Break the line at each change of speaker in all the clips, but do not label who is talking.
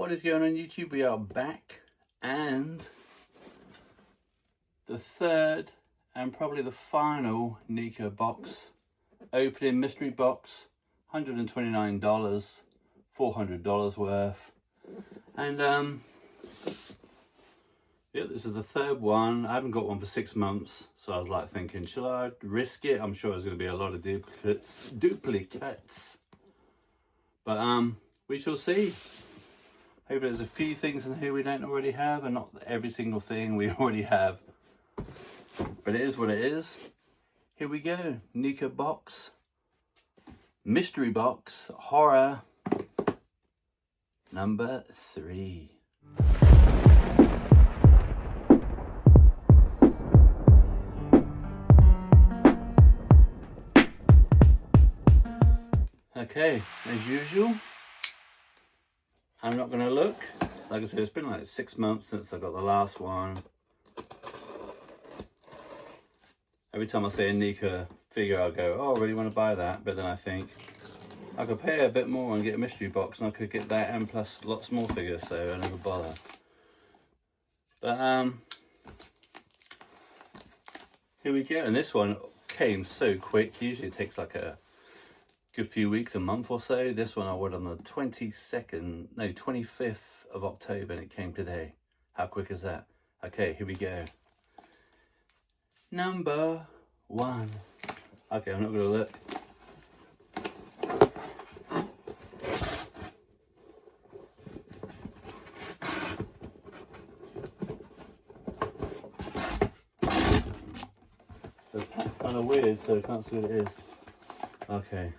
What is going on YouTube? We are back, and the third and probably the final NECA box opening, mystery box, $129, $400 worth. And yeah, this is the third one. I haven't got one for 6 months, so I was like thinking, shall I risk it? I'm sure there's going to be a lot of duplicates, but we shall see. Hope there's a few things in here we don't already have, and not every single thing we already have, but it is what it is. Here we go. NECA box, mystery box horror number 3. Okay, as usual, I'm not going to look. Like I said, it's been like 6 months since I got the last one. Every time I see a NECA figure, I go, oh, I really want to buy that. But then I think, I could pay a bit more and get a mystery box, and I could get that and plus lots more figures, so I never bother. But here we go. And this one came so quick. Usually it takes like a good few weeks, a month or so. This one I ordered on the 25th of October, and it came today. How quick is that? Okay, here we go. Number 1. Okay, I'm not gonna look. The pack's kind of weird, so I can't see what it is. Okay.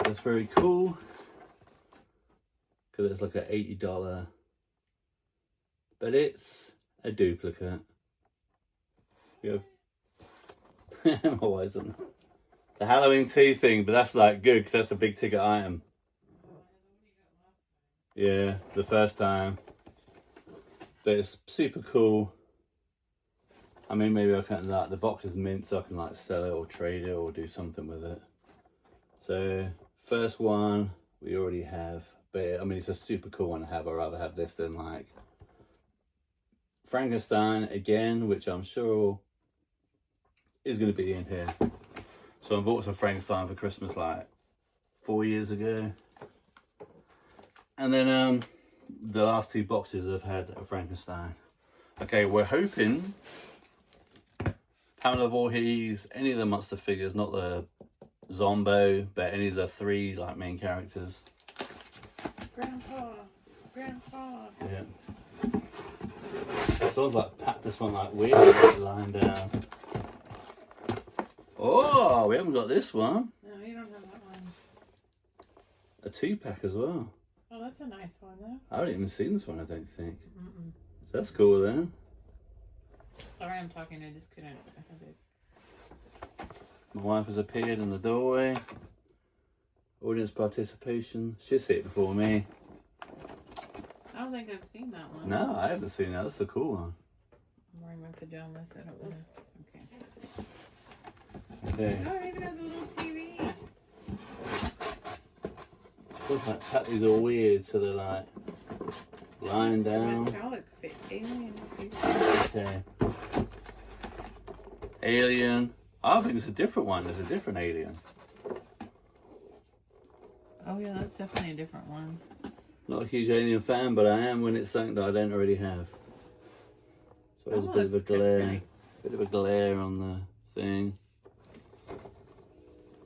That's very cool, because it's like an $80, but it's a duplicate. Yep. Why isn't it? The Halloween 2 thing, but that's like good because that's a big ticket item. Yeah, the first time, but it's super cool. I mean, maybe I can, like, the box is mint, so I can like sell it or trade it or do something with it. So first one we already have, but I mean, it's a super cool one to have. I'd rather have this than like Frankenstein again, which I'm sure is going to be in here. So I bought some Frankenstein for Christmas like 4 years ago, and then the last 2 boxes have had a Frankenstein. Okay, we're hoping Pamela Voorhees, any of the monster figures, not the Zombo, but any of the 3 like main characters.
Grandpa.
Yeah. So I was like, packed this one like weird, lying down. Oh, we haven't got this one.
No, you don't have that one.
A 2-pack as well.
Oh, that's a nice one though.
I haven't even seen this one, I don't think.
Mm-mm.
So that's cool then.
Sorry, I'm talking. I just couldn't.
My wife has appeared in the doorway. Audience participation. She's seen it before me.
I don't think I've seen that one.
No, I haven't seen that. That's a cool one.
I'm wearing my pajamas. I don't want to.
Okay.
Oh, it even has a little TV.
Look, that tattoos are weird, so they're like lying down.
Metallic fit alien.
Okay. Alien. I think it's a different one. There's a different alien.
Oh yeah, that's definitely a different one.
Not a huge alien fan, but I am when it's something that I don't already have. So there's a bit of a glare.
Different.
Bit of a glare on the thing.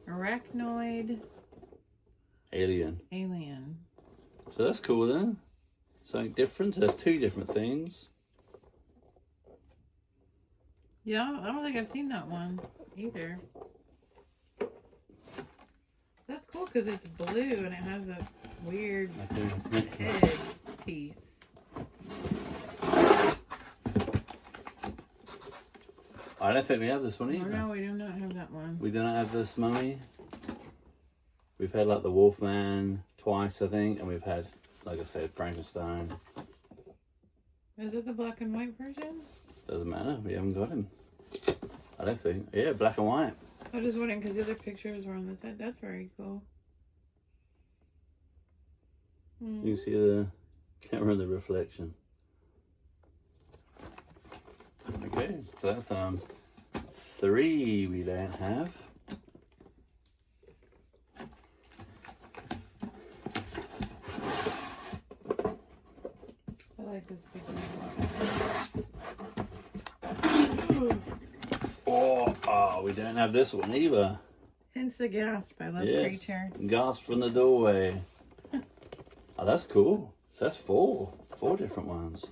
Arachnoid.
Alien. So that's cool then. Something different. There's 2 different things.
Yeah, I don't think I've seen that one either. That's cool because it's blue and it has a weird head piece.
I don't think we have this one
Oh,
either.
no, we do not have that one.
We don't have this mummy. We've had like the Wolfman twice, I think, and we've had, like I said, Frankenstein.
Is it the black and white version?
Doesn't matter, we haven't got him. I don't think. Yeah, black and white.
I was just wondering because the other pictures were on the side. That's very cool.
You can see the camera and the reflection. Okay, so that's 3 we don't have.
I like this figure.
Oh, we don't have this one either.
Hence the gasp. I love
Yes,
Creature.
gasp from the doorway. Oh, that's cool. So that's 4 different ones.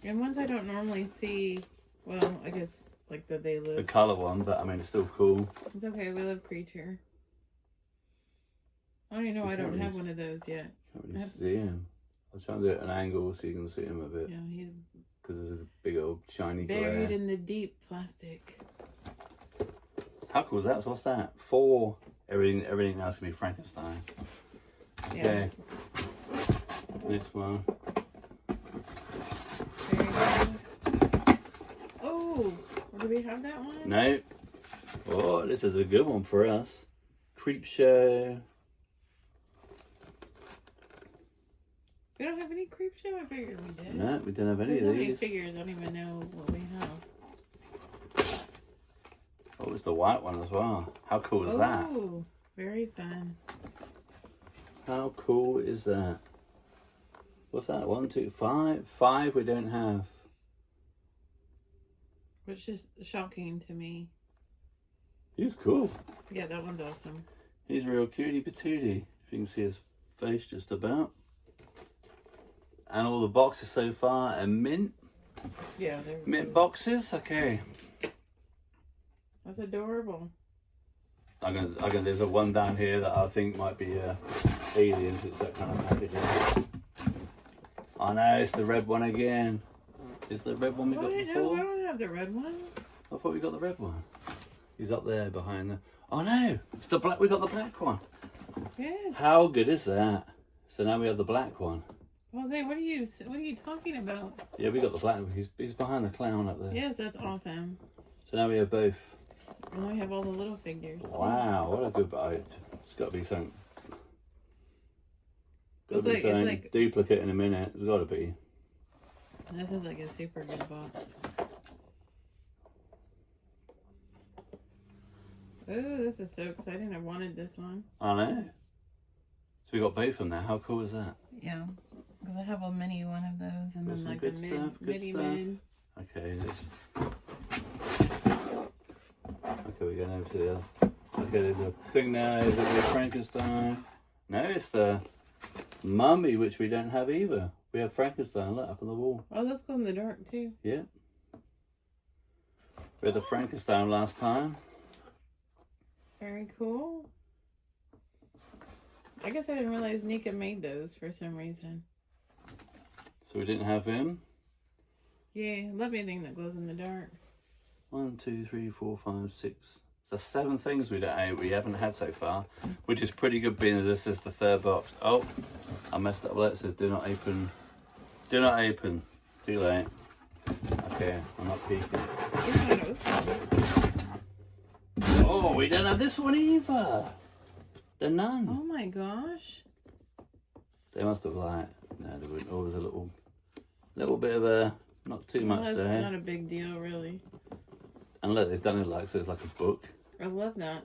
And ones I don't normally see. Well, I guess like the They
The
Live.
colour one, but I mean it's still cool.
It's okay. We love Creature. I don't even know. I don't have one of those yet.
Can't really see him. I was trying to do it at an angle so you can see him a bit.
Yeah, he's
Because there's a big old shiny
buried
glare.
in the deep plastic.
How cool is that? So what's that? 4. Everything else can be Frankenstein. Okay. Next one.
Very good. Oh, do we have that one?
No. Oh, this is a good one for us. Creep Show.
We don't have any Creep Show? I figured we did.
No, we don't have any
There's
of
so many
these.
figures, I don't even know what we have.
Oh, it's the white one as well. How cool is that?
Oh, very fun.
How cool is that? What's that? 1, 2, 5? 5 we don't have.
Which is shocking to me.
He's cool.
Yeah, that one's awesome.
He's real cutie patootie. If you can see his face just about. And all the boxes so far are mint.
Yeah, they're
Mint boxes. Okay.
That's adorable.
I'm gonna. There's a one down here that I think might be alien. It's that kind of packaging. Oh no, it's the red one again. Is the red one we got
No, I
before?
don't have the red one.
I thought we got the red one. He's up there behind the. Oh no, it's the black. We got the black one.
Yes.
How good is that? So now we have the black one.
Jose, what are you talking about?
Yeah, we got the black one. He's behind the clown up there.
Yes, that's awesome.
So now we have both.
And we have all the little figures.
Wow, what a good bite. It's got to be something. Got to be
It's
something
like-
duplicate in a minute. It's got to be.
This is like a super good box. Oh, this is so exciting. I wanted this one.
I know. So we got both of them now. How cool is that?
Yeah. Because I have a mini one of those and
Got
then
some
like
good
the
stuff, good
mini
stuff.
mid.
Okay, okay, we're going over to the other. Okay, there's a thing now. Is it the Frankenstein? No, it's the Mummy, which we don't have either. We have Frankenstein, look, up on the wall.
Oh, that's glow in the dark too.
Yeah. We had the Frankenstein last time.
Very cool. I guess I didn't realize NECA made those for some reason.
So we didn't have him.
Yeah, love anything that glows in the dark.
1, 2, 3, 4, 5, 6. So 7 things we haven't had so far, which is pretty good being as this is the 3rd box. Oh, I messed up. It says do not open. Do not open. Too late. Okay, I'm not peeking. Oh, we don't have this one either. The Nun.
Oh my gosh.
They must have like, no, they wouldn't. Oh, there's a little bit of a, not too much
That's
there.
not a big deal, really.
And look, they've done it like, so it's like a book.
I love that.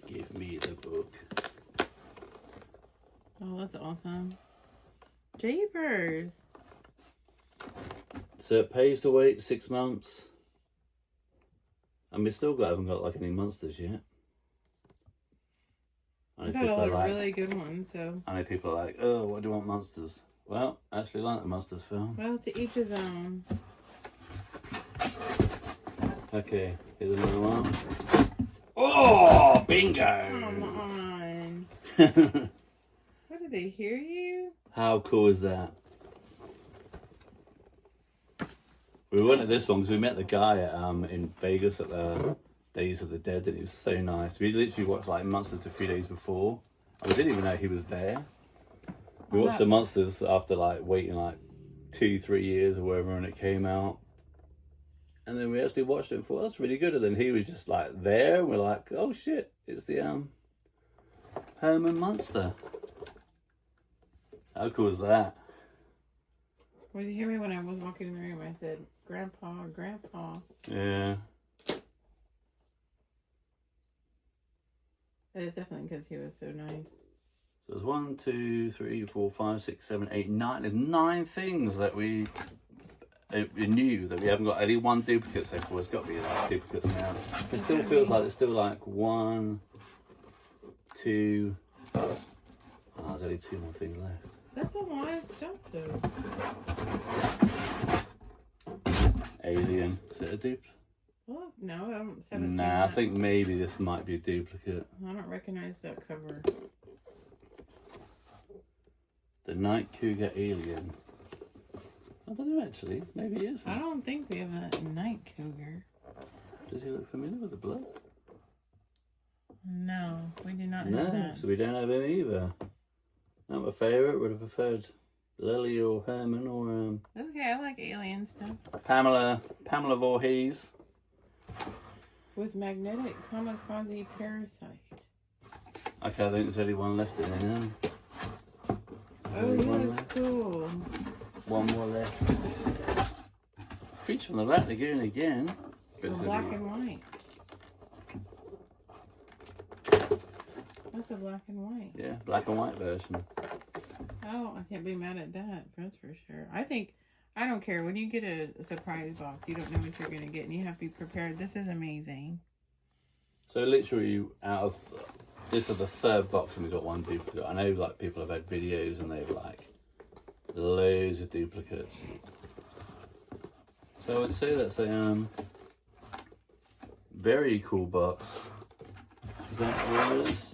Give me the book.
Oh, that's awesome. Japers.
So it pays to wait 6 months. And we still haven't got like any monsters yet. I
We
know
got a
people
lot
are
of
like,
really good ones, so.
I know people are like, oh, what do you want monsters? Well, I actually like the monsters film.
Well, to each his own.
Okay, here's another one. Oh, bingo!
Come on. What, did they hear you?
How cool is that? We went at this one because we met the guy at, in Vegas at the Days of the Dead, and it was so nice. We literally watched like Monsters a few days before, and we didn't even know he was there. We watched the Monsters after like waiting like 2-3 years or whatever, and it came out. And then we actually watched it and thought, that's really good. And then he was just like there, and we're like, oh shit, it's the Herman Monster. How cool is that?
Well, did you hear me when I was walking in the room? I said, Grandpa, Grandpa.
Yeah.
It is definitely because he was so nice.
So there's 1, 2, 3, 4, 5, 6, 7, 8, 9. There's 9 things that we knew that we haven't got only one duplicate so far. It's got to be like duplicates now. It still feels like there's still like 1, 2. Oh, there's only 2 more things left.
That's a lot of stuff, though.
Alien. Is it a duplicate?
Well, no, I haven't seen
Nah, I
that.
think maybe this might be a duplicate.
I don't recognize that cover.
The Night Cougar Alien. I don't know actually. Maybe it is.
I don't think we have that Night Cougar.
Does he look familiar with the blood?
No, we do not have
No,
that.
so we don't have him either. Not my favourite. Would have preferred Lily or Herman or
That's okay, I like alien stuff.
Pamela Voorhees.
With magnetic kamikaze parasite.
Okay, I think there's only one left in there now.
Oh,
Only
he
one
looks
left.
cool.
One more left. Creature from the Black Lagoon again.
Oh, black and white. That's a black and white.
Yeah, black and white version.
Oh, I can't be mad at that. That's for sure. I don't care. When you get a surprise box, you don't know what you're going to get, and you have to be prepared. This is amazing.
So literally, out of this is the 3rd box, and we got one duplicate. I know, like, people have had videos, and they've like loads of duplicates. So I would say that's a very cool box. Is that all it is?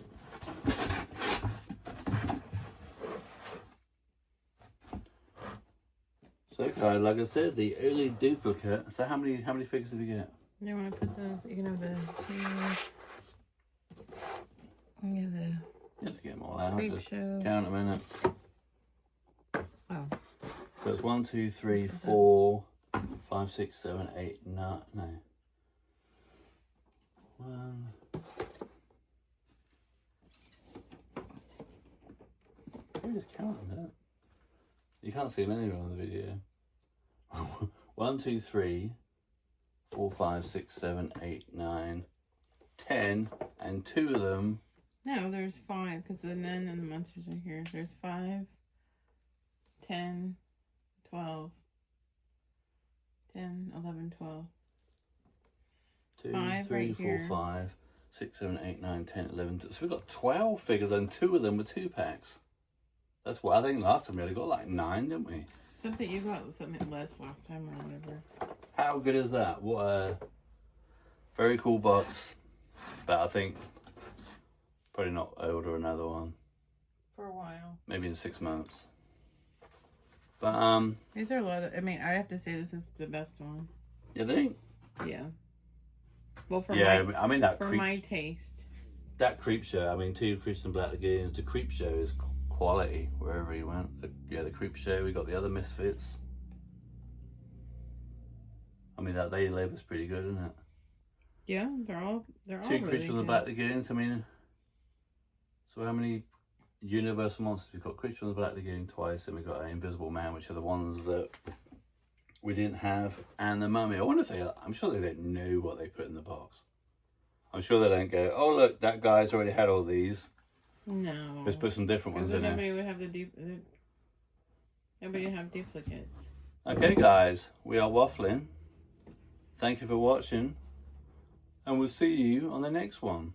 So guys, like I said, the only duplicate. So how many figures did we get?
You want to put those? You can have the. You have the.
Let's get them all out.
Creep
Just
show.
count them in it.
Oh.
So it's 1, 2, 3, 4, 5, 6, 7, 8, 9. No. 1. Maybe just count them there. You can't see them anywhere on the video. 1, 2, 3, 4, 5, 6, 7, 8, 9, 10, and 2 of them.
No, there's 5 because the nun and the monsters are here. There's 5, 10, 12, 10, 11, 12.
2,
5
3,
right
4,
here.
5, 6, 7, 8, 9, 10, 11. So we've got 12 figures and 2 of them were 2 packs. That's what I think last time we only got like 9, didn't we?
Something you got something less last time or whatever.
How good is that? What a very cool box. But I think probably not order another one.
For a while.
Maybe in 6 months. But
These are a lot of. I mean, I have to say this is the best one.
you think?
Yeah. Well, for
Yeah,
my
I mean that
for my taste.
that creep show. I mean, 2 Creatures in Black Lagoons. The creep show is quality wherever he went. The creep show. We got the other Misfits. I mean, that They Live is pretty good, isn't it?
Yeah, they're all
2
really
Creatures from the
good.
Black Lagoons. I mean, so how many Universal monsters? We've got Creature from the Black Lagoon twice, and we've got Invisible Man, which are the ones that we didn't have, and the Mummy. I wonder if I'm sure they don't know what they put in the box. I'm sure they don't go, oh look, that guy's already had all these.
No.
Let's put some different ones
Because
in there.
nobody would have nobody would have duplicates.
Okay guys, we are waffling. Thank you for watching, and we'll see you on the next one.